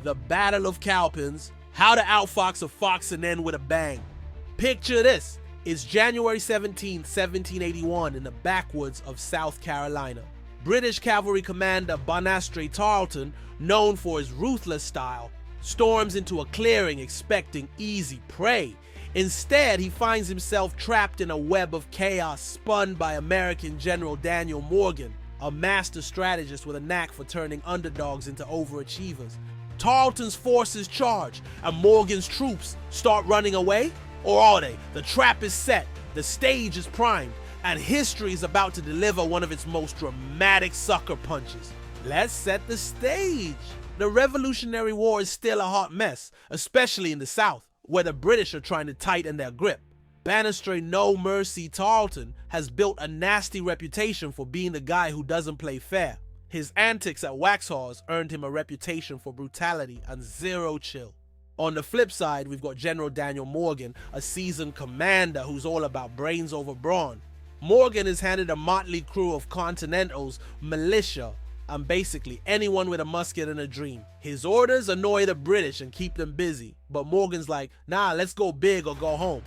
The Battle of Cowpens, how to outfox a fox and end with a bang. Picture this, it's January 17, 1781 in the backwoods of South Carolina. British cavalry commander Banastre Tarleton, known for his ruthless style, storms into a clearing expecting easy prey. Instead, he finds himself trapped in a web of chaos spun by American General Daniel Morgan, a master strategist with a knack for turning underdogs into overachievers. Tarleton's forces charge, and Morgan's troops start running away? Or are they? The trap is set, the stage is primed, and history is about to deliver one of its most dramatic sucker punches. Let's set the stage. The Revolutionary War is still a hot mess, especially in the South, where the British are trying to tighten their grip. Banastre No Mercy Tarleton has built a nasty reputation for being the guy who doesn't play fair. His antics at Waxhaws earned him a reputation for brutality and zero chill. On the flip side, we've got General Daniel Morgan, a seasoned commander who's all about brains over brawn. Morgan is handed a motley crew of Continentals, militia, and basically anyone with a musket and a dream. His orders annoy the British and keep them busy, but Morgan's like, nah, let's go big or go home.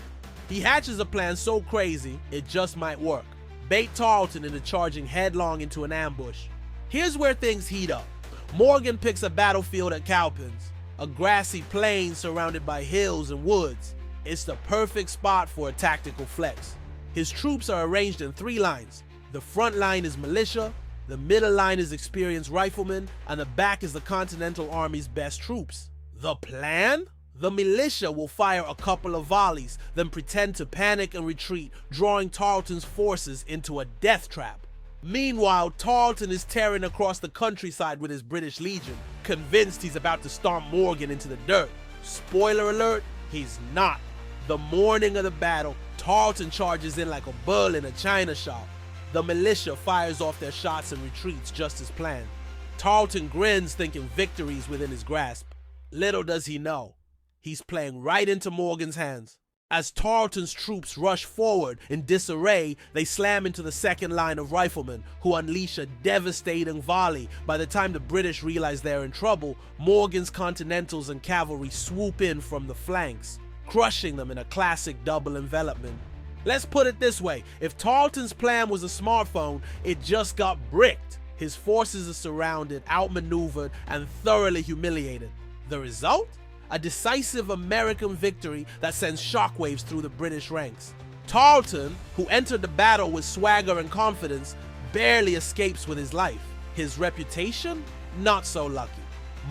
He hatches a plan so crazy, it just might work. Bait Tarleton into charging headlong into an ambush. Here's where things heat up. Morgan picks a battlefield at Cowpens, a grassy plain surrounded by hills and woods. It's the perfect spot for a tactical flex. His troops are arranged in 3 lines. The front line is militia, the middle line is experienced riflemen, and the back is the Continental Army's best troops. The plan? The militia will fire a couple of volleys, then pretend to panic and retreat, drawing Tarleton's forces into a death trap. Meanwhile, Tarleton is tearing across the countryside with his British Legion, convinced he's about to stomp Morgan into the dirt. Spoiler alert, he's not. The morning of the battle, Tarleton charges in like a bull in a china shop. The militia fires off their shots and retreats just as planned. Tarleton grins, thinking victory is within his grasp. Little does he know, he's playing right into Morgan's hands. As Tarleton's troops rush forward in disarray, they slam into the second line of riflemen, who unleash a devastating volley. By the time the British realize they're in trouble, Morgan's Continentals and cavalry swoop in from the flanks, crushing them in a classic double envelopment. Let's put it this way, if Tarleton's plan was a smartphone, it just got bricked. His forces are surrounded, outmaneuvered, and thoroughly humiliated. The result? A decisive American victory that sends shockwaves through the British ranks. Tarleton, who entered the battle with swagger and confidence, barely escapes with his life. His reputation? Not so lucky.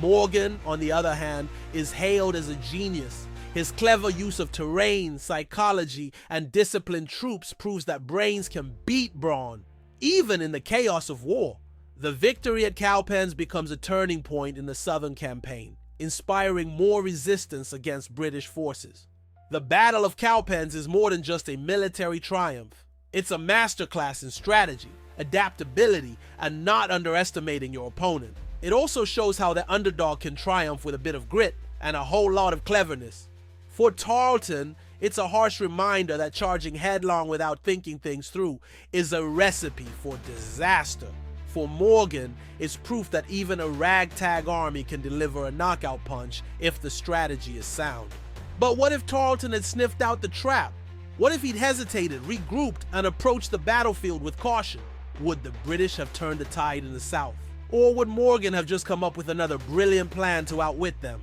Morgan, on the other hand, is hailed as a genius. His clever use of terrain, psychology, and disciplined troops proves that brains can beat brawn, even in the chaos of war. The victory at Cowpens becomes a turning point in the Southern campaign, inspiring more resistance against British forces. The Battle of Cowpens is more than just a military triumph. It's a masterclass in strategy, adaptability, and not underestimating your opponent. It also shows how the underdog can triumph with a bit of grit and a whole lot of cleverness. For Tarleton, it's a harsh reminder that charging headlong without thinking things through is a recipe for disaster. For Morgan, it's proof that even a ragtag army can deliver a knockout punch if the strategy is sound. But what if Tarleton had sniffed out the trap? What if he'd hesitated, regrouped, and approached the battlefield with caution? Would the British have turned the tide in the South? Or would Morgan have just come up with another brilliant plan to outwit them?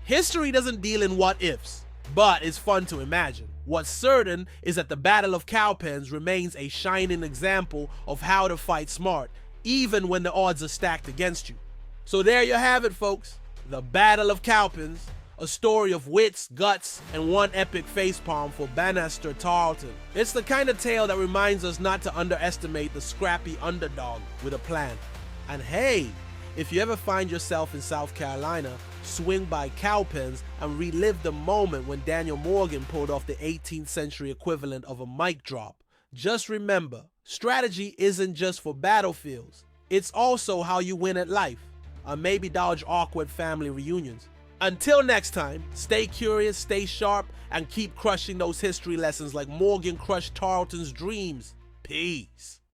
History doesn't deal in what-ifs, but it's fun to imagine. What's certain is that the Battle of Cowpens remains a shining example of how to fight smart, even when the odds are stacked against you. So there you have it, folks. The Battle of Cowpens, a story of wits, guts, and one epic facepalm for Banastre Tarleton. It's the kind of tale that reminds us not to underestimate the scrappy underdog with a plan. And hey, if you ever find yourself in South Carolina, swing by Cowpens and relive the moment when Daniel Morgan pulled off the 18th century equivalent of a mic drop. Just remember, strategy isn't just for battlefields. It's also how you win at life, or maybe dodge awkward family reunions. Until next time, stay curious, stay sharp, and keep crushing those history lessons like Morgan crushed Tarleton's dreams. Peace.